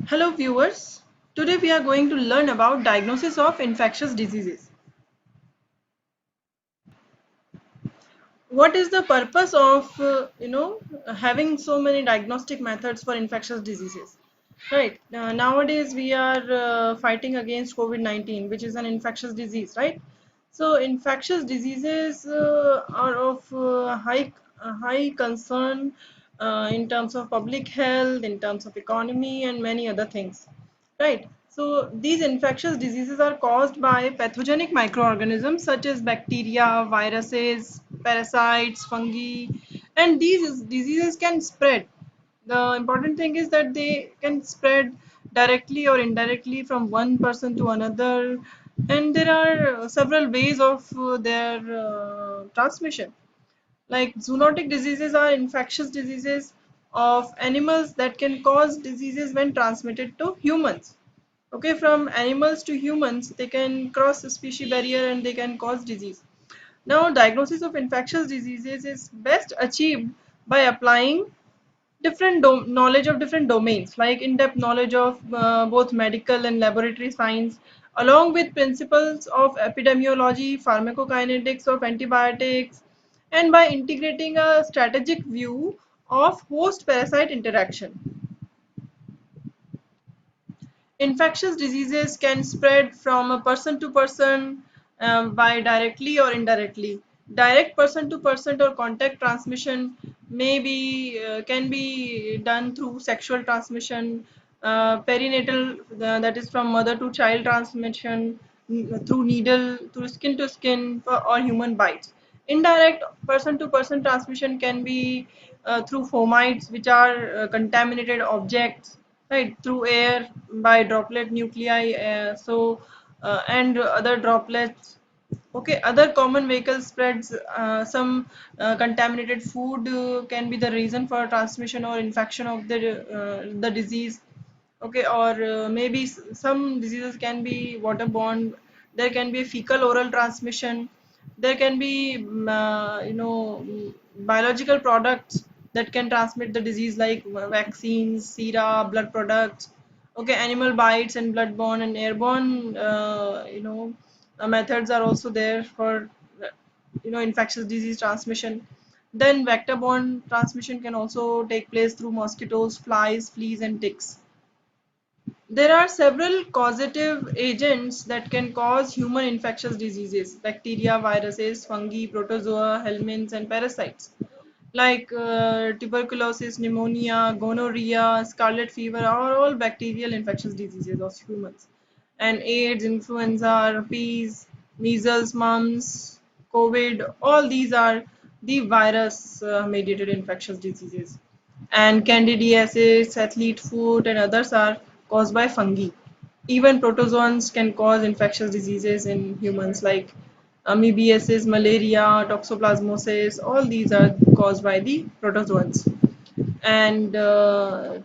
Hello viewers, today we are going to learn about diagnosis of infectious diseases. What is the purpose of having so many diagnostic methods for infectious diseases? Right, nowadays we are fighting against COVID-19, which is an infectious disease, right? So infectious diseases are of high concern in terms of public health, in terms of economy and many other things. Right. So these infectious diseases are caused by pathogenic microorganisms such as bacteria, viruses, parasites, fungi, and these diseases can spread. The important thing is that they can spread directly or indirectly from one person to another, and there are several ways of their transmission. Like zoonotic diseases are infectious diseases of animals that can cause diseases when transmitted to humans. Okay, from animals to humans, they can cross the species barrier and they can cause disease. Now, diagnosis of infectious diseases is best achieved by applying knowledge of different domains, like in-depth knowledge of both medical and laboratory science, along with principles of epidemiology, pharmacokinetics of antibiotics, and by integrating a strategic view of host-parasite interaction. Infectious diseases can spread from a person to person by directly or indirectly. Direct person to person or contact transmission can be done through sexual transmission, perinatal, that is from mother to child transmission, through needle, through skin to skin, or human bites. Indirect person to person transmission can be through fomites, which are contaminated objects, right, through air by droplet nuclei, and other droplets. Okay, other common vehicle spreads, some contaminated food can be the reason for transmission or infection of the disease. Okay, or maybe some diseases can be waterborne. There can be fecal oral transmission. There can be biological products that can transmit the disease, like vaccines, sera, blood products. Okay, animal bites and bloodborne and airborne methods are also there for infectious disease transmission. Then vector-borne transmission can also take place through mosquitoes, flies, fleas, and ticks. There are several causative agents that can cause human infectious diseases: bacteria, viruses, fungi, protozoa, helminths, and parasites. Like tuberculosis, pneumonia, gonorrhea, scarlet fever are all bacterial infectious diseases of humans. And AIDS, influenza, herpes, measles, mumps, COVID, all these are the virus mediated infectious diseases. And candidiasis, athlete foot, and others are caused by fungi. Even protozoans can cause infectious diseases in humans, like amoebiasis, malaria, toxoplasmosis. All these are caused by the protozoans. And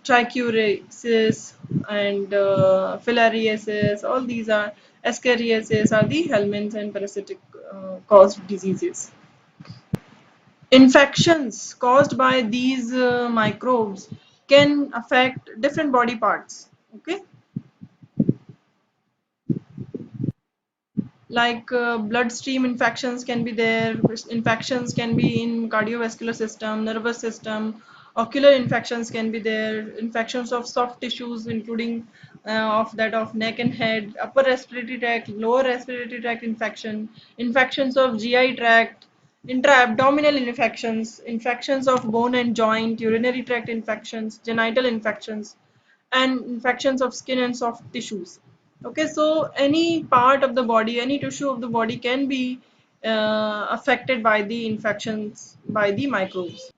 trichuriasis and filariasis, all these are ascariasis, are the helminths and parasitic caused diseases. Infections caused by these microbes can affect different body parts. Okay, like bloodstream infections can be there. Infections can be in cardiovascular system, nervous system. Ocular infections can be there. Infections of soft tissues, including of that of neck and head. Upper respiratory tract, lower respiratory tract infection. Infections of GI tract. Intra-abdominal infections. Infections of bone and joint. Urinary tract infections. Genital infections, and infections of skin and soft tissues. Okay, so any part of the body, any tissue of the body can be affected by the infections by the microbes.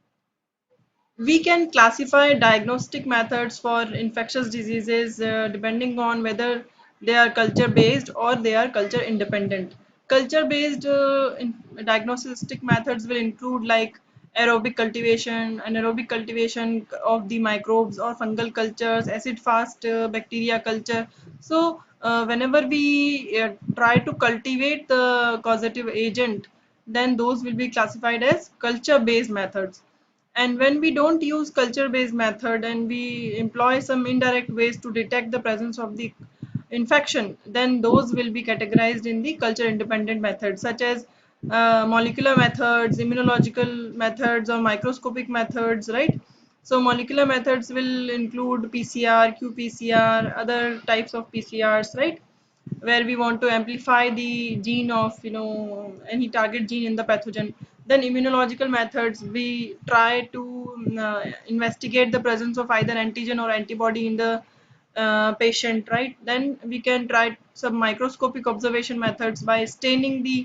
We can classify diagnostic methods for infectious diseases depending on whether they are culture based or they are culture independent. Culture based diagnostic methods will include like aerobic cultivation, anaerobic cultivation of the microbes, or fungal cultures, acid fast bacteria culture. So whenever we try to cultivate the causative agent, then those will be classified as culture based methods. And when we don't use culture based method and we employ some indirect ways to detect the presence of the infection, then those will be categorized in the culture independent methods, such as molecular methods, immunological methods, or microscopic methods, right? So molecular methods will include PCR, qPCR, other types of PCRs, right, where we want to amplify the gene of any target gene in the pathogen. Then immunological methods, we try to investigate the presence of either antigen or antibody in the patient, right? Then we can try some microscopic observation methods by staining the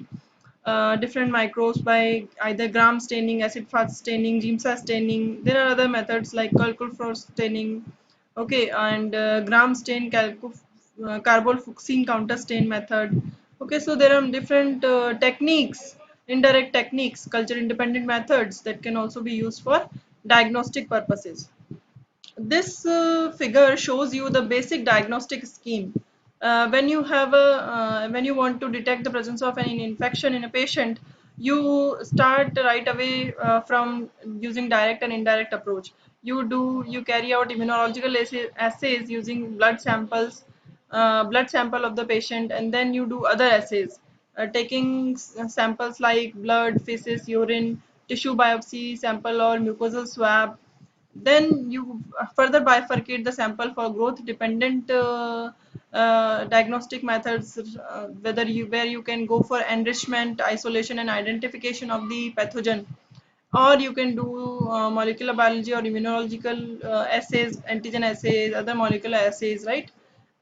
different microbes by either gram staining, acid fast staining, GIMSA staining. There are other methods like Kalkulfrost staining, okay, and gram stain, carbolfuchsine counter stain method. Okay, so there are different techniques, indirect techniques, culture independent methods that can also be used for diagnostic purposes. This figure shows you the basic diagnostic scheme. When you want to detect the presence of an infection in a patient, you start right away from using direct and indirect approach. You carry out immunological assays using blood sample of the patient, and then you do other assays, taking samples like blood, feces, urine, tissue biopsy sample, or mucosal swab. Then you further bifurcate the sample for growth dependent diagnostic methods, whether you where you can go for enrichment, isolation, and identification of the pathogen, or you can do molecular biology or immunological assays, antigen assays, other molecular assays, right?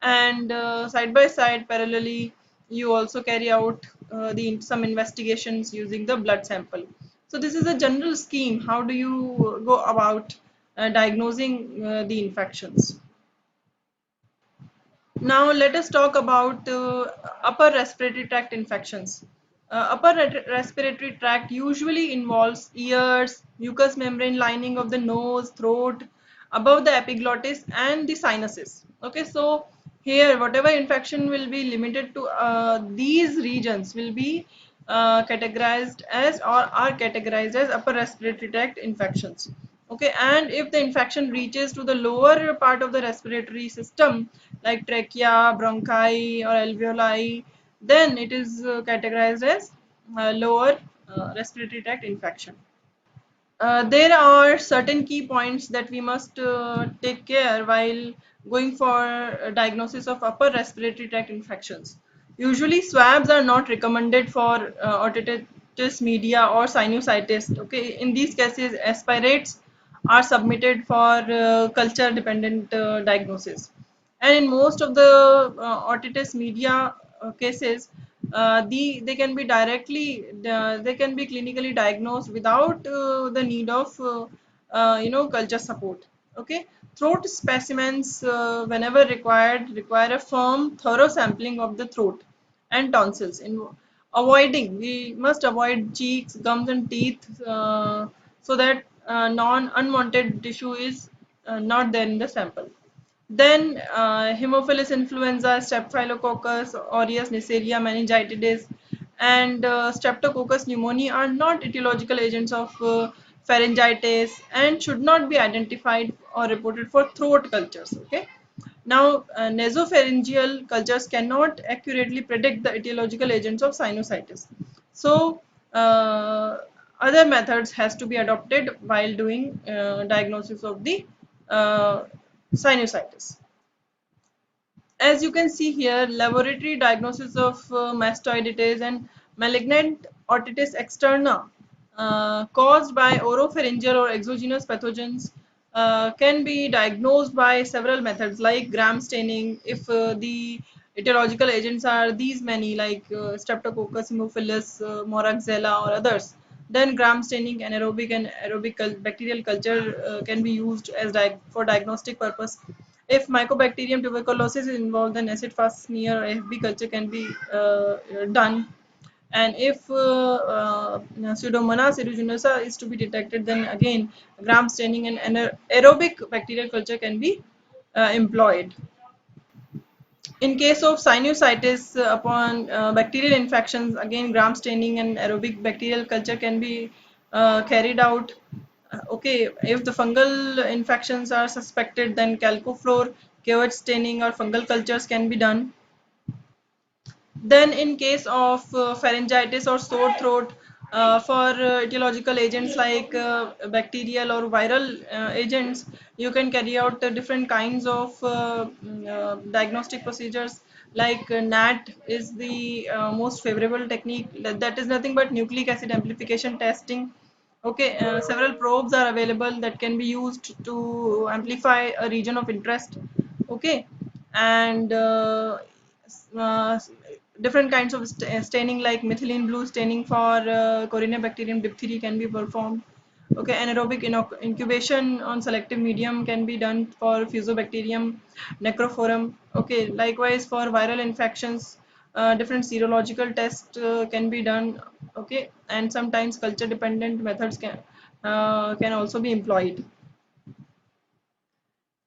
And side by side, parallelly, you also carry out the some investigations using the blood sample. So this is a general scheme. How do you go about diagnosing the infections? Now let us talk about upper respiratory tract infections. Respiratory tract usually involves ears, mucous membrane lining of the nose, throat, above the epiglottis, and the sinuses. Okay, so here whatever infection will be limited to these regions will be categorized as, or are categorized as, upper respiratory tract infections. Okay, and if the infection reaches to the lower part of the respiratory system, like trachea, bronchi, or alveoli, then it is categorized as lower respiratory tract infection. There are certain key points that we must take care while going for diagnosis of upper respiratory tract infections. Usually, swabs are not recommended for otitis media or sinusitis. Okay, in these cases, aspirates are submitted for culture-dependent diagnosis. And in most of the otitis media cases, they can be they can be clinically diagnosed without the need of culture support. Okay, throat specimens, whenever required, require a firm thorough sampling of the throat and tonsils. We must avoid cheeks, gums, and teeth, so that non unwanted tissue is not there in the sample. Then Haemophilus influenza, Staphylococcus aureus, Neisseria meningitidis, and Streptococcus pneumoniae are not etiological agents of pharyngitis and should not be identified or reported for throat cultures. Okay. Now, nasopharyngeal cultures cannot accurately predict the etiological agents of sinusitis. So, other methods has to be adopted while doing diagnosis of the uh, sinusitis. As you can see here, laboratory diagnosis of mastoiditis and malignant otitis externa caused by oropharyngeal or exogenous pathogens can be diagnosed by several methods like gram staining, if the etiological agents are these many, like Streptococcus, Haemophilus, Moraxella, or others. Then gram staining, anaerobic and aerobic bacterial culture can be used as for diagnostic purpose. If Mycobacterium tuberculosis is involved, then acid fast smear or FB culture can be done. And if Pseudomonas aeruginosa is to be detected, then again gram staining and aerobic bacterial culture can be employed. In case of sinusitis, upon bacterial infections, again gram staining and aerobic bacterial culture can be carried out. Okay, if the fungal infections are suspected, then calcofluor, cavity staining or fungal cultures can be done. Then in case of pharyngitis or sore throat, for etiological agents like bacterial or viral agents, you can carry out different kinds of diagnostic procedures, like NAT is the most favorable technique. That is nothing but nucleic acid amplification testing. Okay, several probes are available that can be used to amplify a region of interest. Okay, and uh, different kinds of staining like methylene blue staining for Corynebacterium diphtheria can be performed. Okay, anaerobic incubation on selective medium can be done for Fusobacterium necrophorum. Okay, likewise for viral infections, different serological tests can be done. Okay, and sometimes culture dependent methods can also be employed.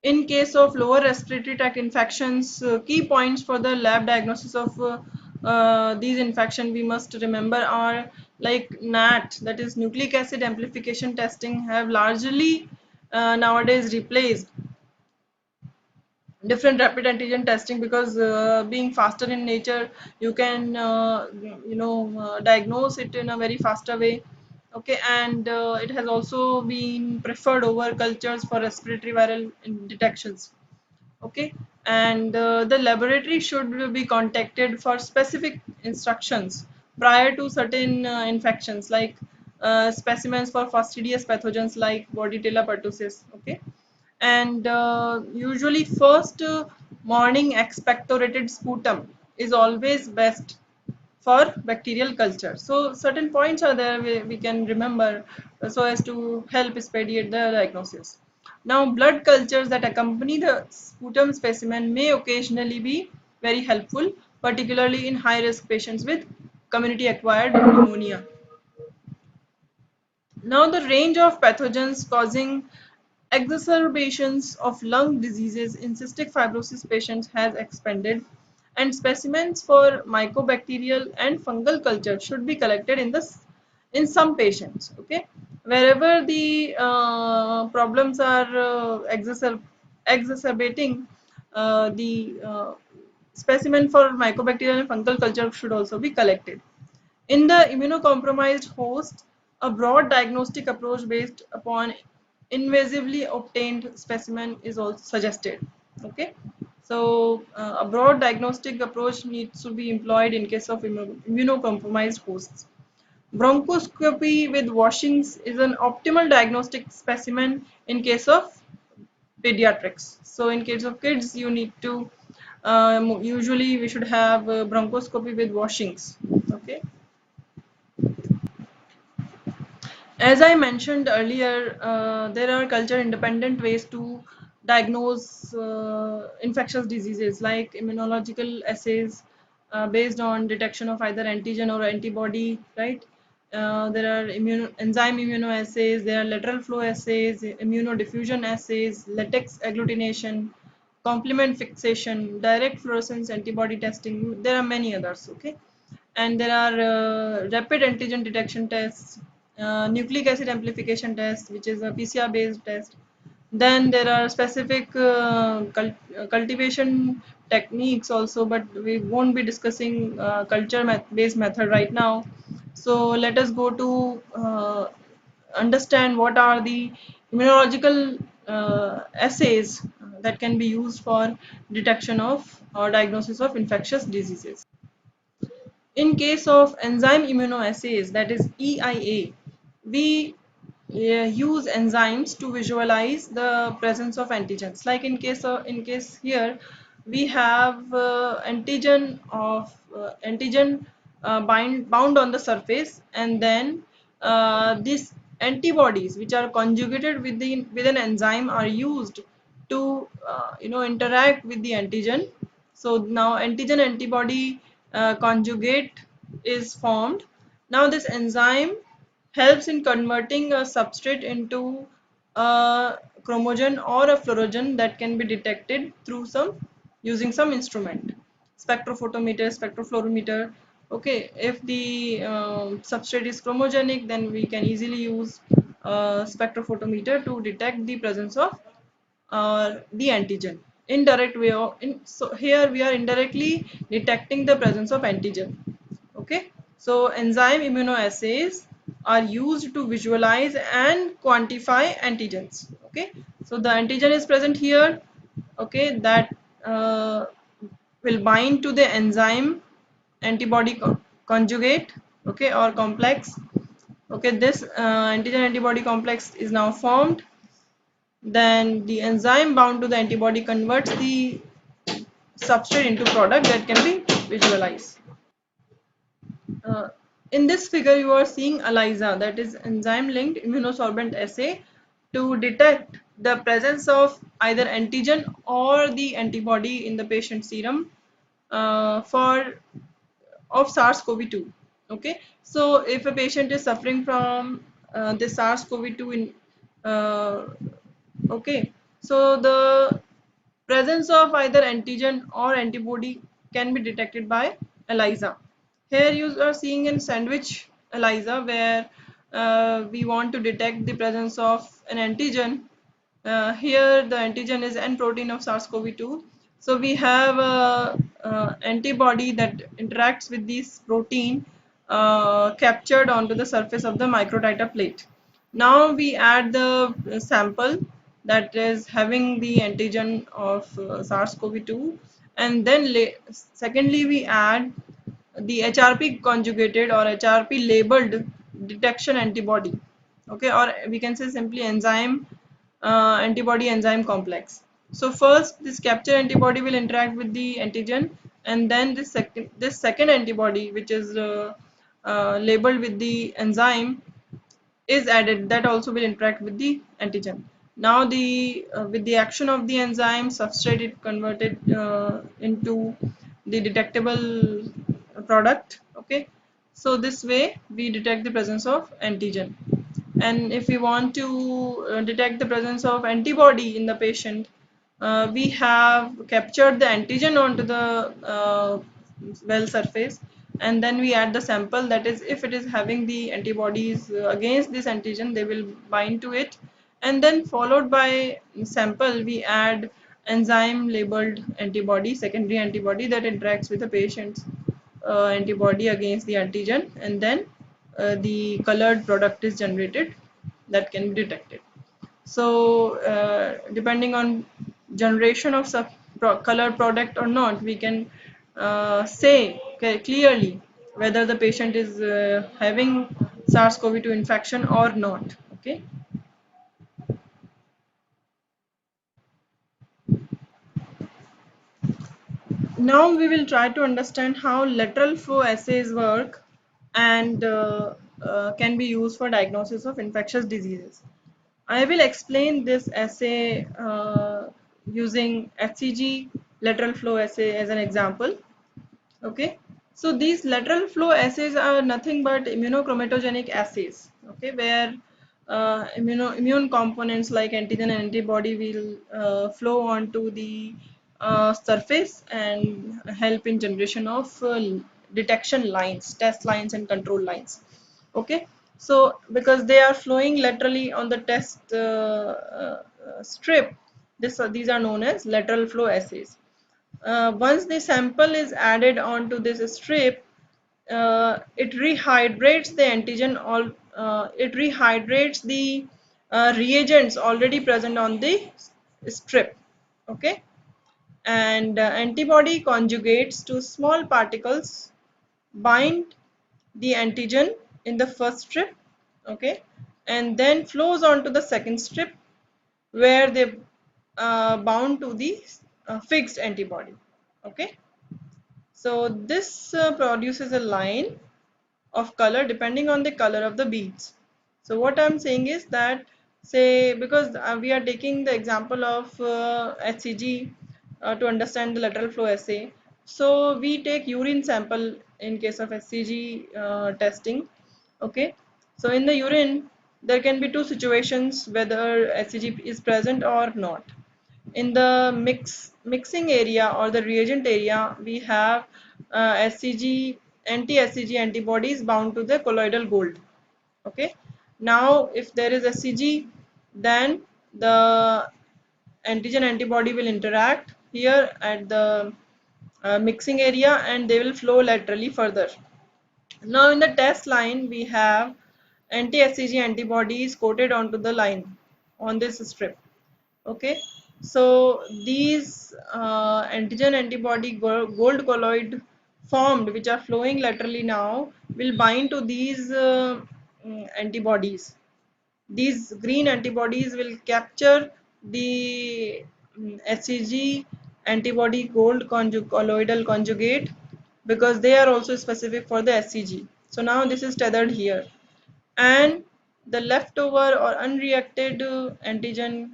In case of lower respiratory tract infections, key points for the lab diagnosis of these infections we must remember are like NAT, that is nucleic acid amplification testing, have largely nowadays replaced different rapid antigen testing, because being faster in nature, you can diagnose it in a very faster way. Okay, and it has also been preferred over cultures for respiratory viral detections. Okay, and the laboratory should be contacted for specific instructions prior to certain infections, like specimens for fastidious pathogens like Bordetella pertussis. Okay, and usually first morning expectorated sputum is always best for bacterial culture. So certain points are there we can remember so as to help expedite the diagnosis. Now blood cultures that accompany the sputum specimen may occasionally be very helpful, particularly in high risk patients with community acquired pneumonia. Now the range of pathogens causing exacerbations of lung diseases in cystic fibrosis patients has expanded, and specimens for mycobacterial and fungal culture should be collected in some patients. Okay, wherever the problems are exacerbating, the specimen for mycobacterial and fungal culture should also be collected. In the immunocompromised host, a broad diagnostic approach based upon invasively obtained specimen is also suggested. Okay, so a broad diagnostic approach needs to be employed in case of immunocompromised hosts. Bronchoscopy with washings is an optimal diagnostic specimen in case of pediatrics. So in case of kids, you need to usually we should have bronchoscopy with washings. Okay. As I mentioned earlier, there are culture independent ways to diagnose infectious diseases, like immunological assays based on detection of either antigen or antibody, right? There are enzyme immunoassays, there are lateral flow assays, immunodiffusion assays, latex agglutination, complement fixation, direct fluorescence antibody testing. There are many others, okay? And there are rapid antigen detection tests, nucleic acid amplification test, which is a PCR based test. Then there are specific cultivation techniques also, but we won't be discussing culture based method right now. So let us go to understand what are the immunological assays that can be used for detection of or diagnosis of infectious diseases. In case of enzyme immunoassays, that is EIA, we use enzymes to visualize the presence of antigens. Like in case here, we have antigen bound on the surface, and then these antibodies, which are conjugated with an enzyme, are used to interact with the antigen. So now antigen antibody conjugate is formed. Now this enzyme helps in converting a substrate into a chromogen or a fluorogen that can be detected through using some instrument, spectrophotometer, spectrofluorimeter. Okay, if the substrate is chromogenic, then we can easily use spectrophotometer to detect the presence of the antigen. Indirect way of so here we are indirectly detecting the presence of antigen. Okay, so enzyme immunoassays are used to visualize and quantify antigens. Okay, so the antigen is present here. Okay, that uh, will bind to the enzyme antibody conjugate, okay, or complex. Okay, this antigen antibody complex is now formed. Then the enzyme bound to the antibody converts the substrate into product that can be visualized. Uh, in this figure, you are seeing ELISA, that is enzyme linked immunosorbent assay, to detect the presence of either antigen or the antibody in the patient serum for of SARS-CoV-2. Okay, so if a patient is suffering from this SARS-CoV-2 in okay, so the presence of either antigen or antibody can be detected by ELISA. Here you are seeing in sandwich ELISA where we want to detect the presence of an antigen. Here the antigen is N protein of SARS-CoV-2. So we have a antibody that interacts with this protein captured onto the surface of the microtiter plate. Now we add the sample that is having the antigen of SARS-CoV-2, and then secondly we add the HRP conjugated or HRP labeled detection antibody, okay, or we can say simply enzyme antibody enzyme complex. So first this capture antibody will interact with the antigen, and then this second antibody, which is labeled with the enzyme, is added, that also will interact with the antigen. Now the with the action of the enzyme, substrate is converted into the detectable product. Okay, so this way we detect the presence of antigen. And if we want to detect the presence of antibody in the patient, we have captured the antigen onto the well surface, and then we add the sample, that is if it is having the antibodies against this antigen, they will bind to it, and then followed by sample we add enzyme labeled antibody, secondary antibody that interacts with the patient's antibody against the antigen, and then the colored product is generated that can be detected. So depending on generation of color product or not, we can say clearly whether the patient is having SARS-CoV-2 infection or not. Okay. Now we will try to understand how lateral flow assays work and can be used for diagnosis of infectious diseases. I will explain this assay using HCG lateral flow assay as an example. Okay, so these lateral flow assays are nothing but immunochromatogenic assays. Okay, where immune components like antigen and antibody will flow onto the surface and help in generation of detection lines, test lines, and control lines. Okay, so because they are flowing laterally on the test strip, these are known as lateral flow assays. Once the sample is added onto this strip, it rehydrates the antigen, it rehydrates the reagents already present on the strip. Okay, and antibody conjugates to small particles bind the antigen in the first strip. Okay, and then flows onto the second strip where they bound to the fixed antibody. Okay, so this produces a line of color depending on the color of the beads. So what I'm saying is that, say, because we are taking the example of HCG to understand the lateral flow assay, so we take urine sample in case of HCG testing. Okay, so in the urine there can be two situations whether HCG is present or not. In the mixing area or the reagent area, we have SCG anti-SCG antibodies bound to the colloidal gold. Okay, Now if there is SCG, then the antigen antibody will interact here at the mixing area, and they will flow laterally further. Now in the test line we have anti-SCG antibodies coated onto the line on this strip. Okay, so these antigen antibody gold colloid formed, which are flowing laterally now, will bind to these antibodies. These green antibodies will capture the HCG antibody gold colloidal conjugate, because they are also specific for the SCG. So now this is tethered here, and the leftover or unreacted antigen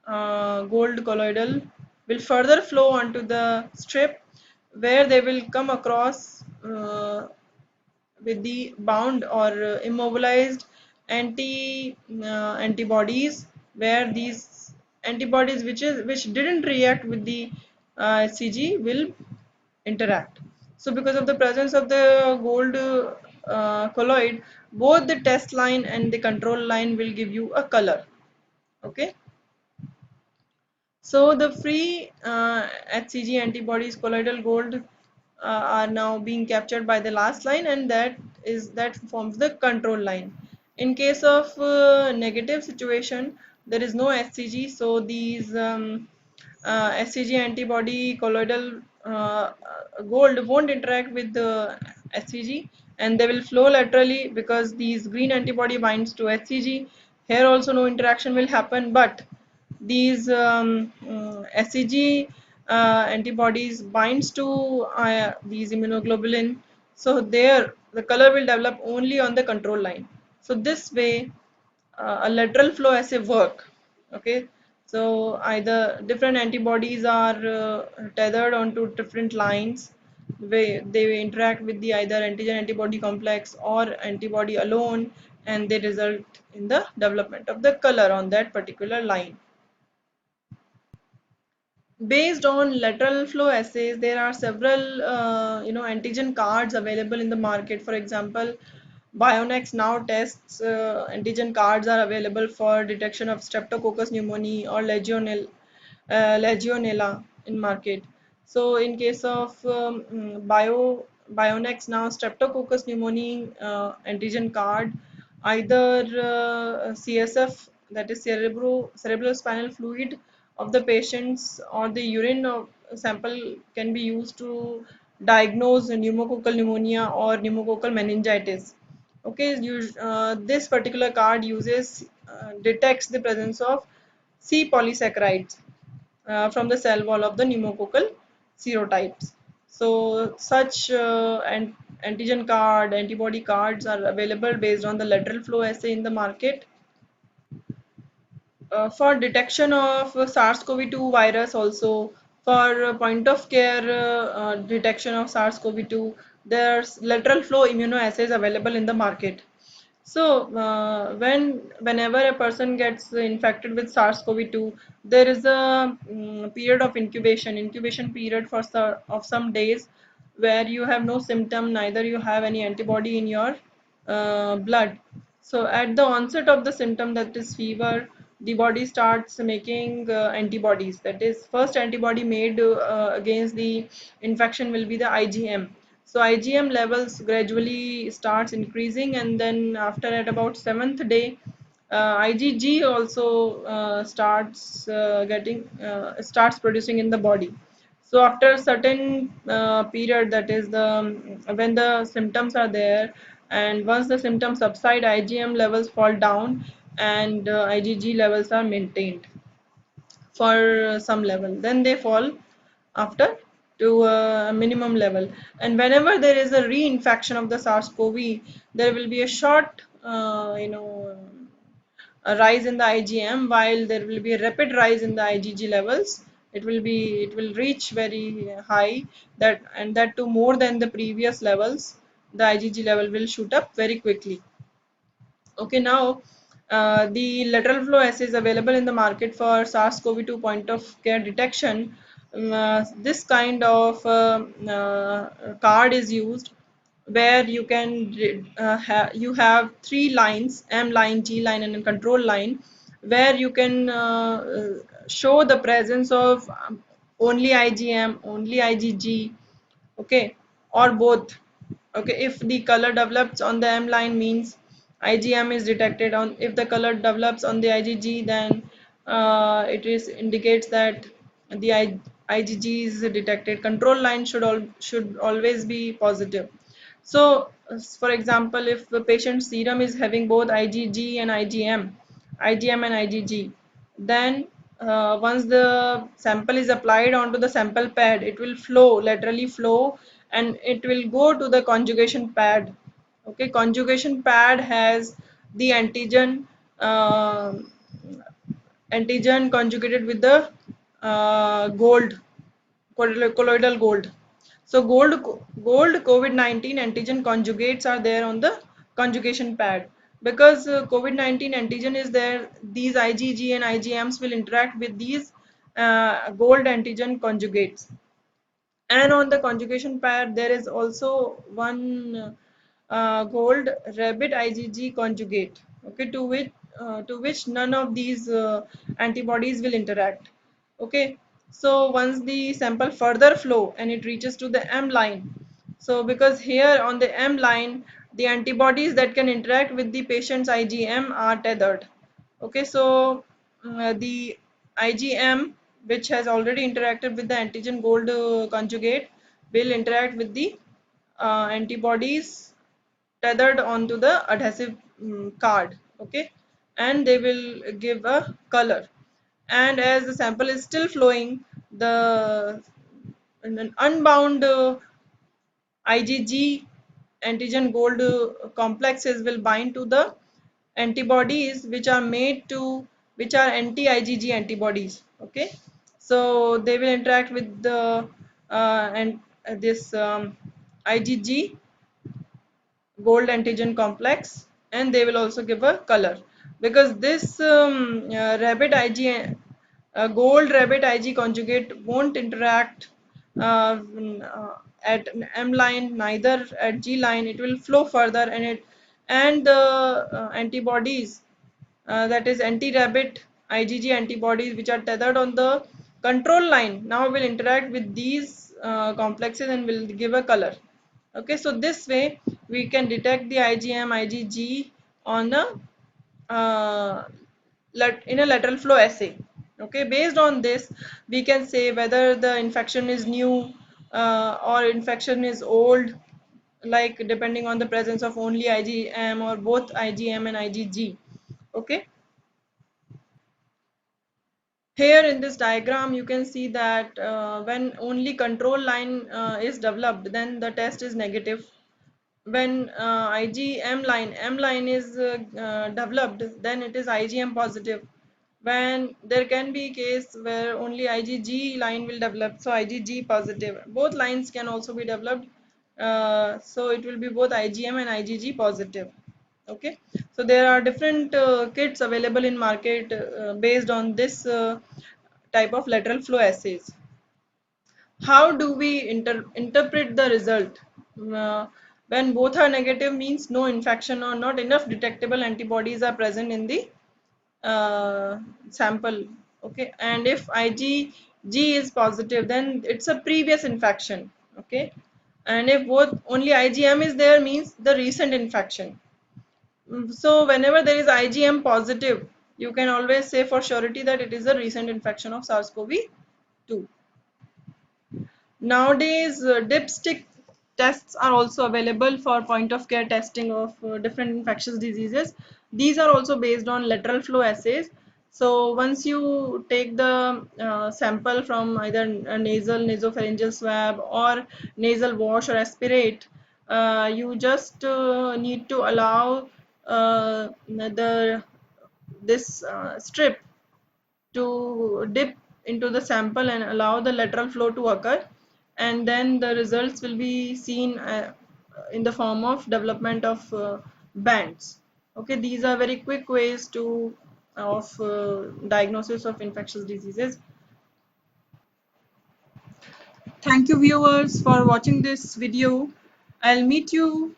gold colloidal will further flow onto the strip, where they will come across with the bound or immobilized antibodies, where these antibodies which didn't react with the CG will interact. So because of the presence of the gold colloid, both the test line and the control line will give you a color. Okay, so the free HCG antibodies colloidal gold are now being captured by the last line, and that forms the control line. In case of negative situation, there is no HCG, so these HCG antibody colloidal gold won't interact with the HCG, and they will flow laterally because these green antibody binds to HCG. Here also no interaction will happen, but these SCG antibodies binds to these immunoglobulin, so there the color will develop only on the control line. So this way a lateral flow assay work. Okay, so either different antibodies are tethered onto different lines, where they interact with the either antigen antibody complex or antibody alone, and they result in the development of the color on that particular line. Based on lateral flow assays, there are several antigen cards available in the market. For example, Bionex now tests antigen cards are available for detection of Streptococcus pneumoniae or Legionella in market. So in case of Bionex now Streptococcus pneumoniae antigen card, either CSF, that is cerebrospinal fluid of the patients, or the urine of sample can be used to diagnose pneumococcal pneumonia or pneumococcal meningitis. Okay, this particular card uses detects the presence of C polysaccharides from the cell wall of the pneumococcal serotypes. So such antigen card, antibody cards are available based on the lateral flow assay in the market. For detection of SARS-CoV-2 virus, also for point of care detection of SARS-CoV-2, there's lateral flow immunoassays available in the market. So whenever a person gets infected with SARS-CoV-2, there is a period of incubation period for of some days, where you have no symptom, neither you have any antibody in your blood. So at the onset of the symptom, that is fever, the body starts making antibodies. That is, first antibody made against the infection will be the IgM. So IgM levels gradually starts increasing, and then after at about 7th day, IgG also starts producing in the body. So after a certain period, that is when the symptoms are there, and once the symptoms subside, IgM levels fall down, and IgG levels are maintained for some level. Then they fall after to a minimum level. And whenever there is a reinfection of the SARS-CoV, there will be a short, a rise in the IgM, while there will be a rapid rise in the IgG levels. It will reach very high, that too more than the previous levels. The IgG level will shoot up very quickly. Okay, now the lateral flow assays available in the market for SARS-CoV-2 point of care detection. This kind of card is used where you can you have three lines, M line, G line, and a control line, where you can show the presence of only IgM, only IgG, okay, or both. Okay, if the color develops on the M line means IgM is detected. On if the color develops on the IgG, then it is indicates that the IgG is detected. Control line should always be positive. So, for example, if the patient's serum is having both IgG and IgM and IgG, then once the sample is applied onto the sample pad, it will flow, laterally flow, and it will go to the conjugation pad. Okay, conjugation pad has the uh, antigen conjugated with the gold, colloidal gold. So gold COVID-19 antigen conjugates are there on the conjugation pad. Because COVID-19 antigen is there, these IgG and IgMs will interact with these gold antigen conjugates. And on the conjugation pad, there is also one gold rabbit IgG conjugate, okay, to which none of these antibodies will interact. Okay, so once the sample further flow and it reaches to the M line, so because here on the M line, the antibodies that can interact with the patient's IgM are tethered. Okay, so the IgM, which has already interacted with the antigen gold conjugate, will interact with the antibodies tethered onto the adhesive card. Okay, and they will give a color. And as the sample is still flowing, the an unbound IgG antigen gold complexes will bind to the antibodies which are made to, which are anti-IgG antibodies. Okay, so they will interact with the and this IgG gold antigen complex, and they will also give a color, because this rabbit Ig gold rabbit Ig conjugate won't interact at M line, neither at G line. It will flow further, and the antibodies, that is anti-rabbit IgG antibodies which are tethered on the control line, now will interact with these complexes and will give a color. Okay, so this way we can detect the IgM, IgG on a in a lateral flow assay. Okay, based on this we can say whether the infection is new or infection is old, like depending on the presence of only IgM or both IgM and IgG. Okay, here in this diagram you can see that when only control line is developed, then the test is negative. When M line is developed, then it is IgM positive. When there can be case where only IgG line will develop, so IgG positive. Both lines can also be developed, so it will be both IgM and IgG positive. Okay, so there are different kits available in market based on this type of lateral flow assays. How do we interpret the result? When both are negative means no infection or not enough detectable antibodies are present in the sample. Okay, and if IgG is positive, then it's a previous infection. Okay, and if both only IgM is there means the recent infection. So whenever there is IgM positive, you can always say for surety that it is a recent infection of SARS-CoV-2. Nowadays, dipstick tests are also available for point of care testing of different infectious diseases. These are also based on lateral flow assays. So once you take the sample from either a nasopharyngeal swab or nasal wash or aspirate, you just need to allow the this strip to dip into the sample and allow the lateral flow to occur, and then the results will be seen in the form of development of bands. Okay, these are very quick ways to of diagnosis of infectious diseases. Thank you viewers for watching this video. I'll meet you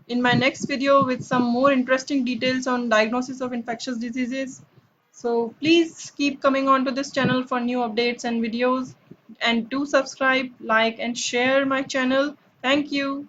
in my next video with some more interesting details on diagnosis of infectious diseases. So please keep coming on to this channel for new updates and videos, and do subscribe, like and share my channel. Thank you.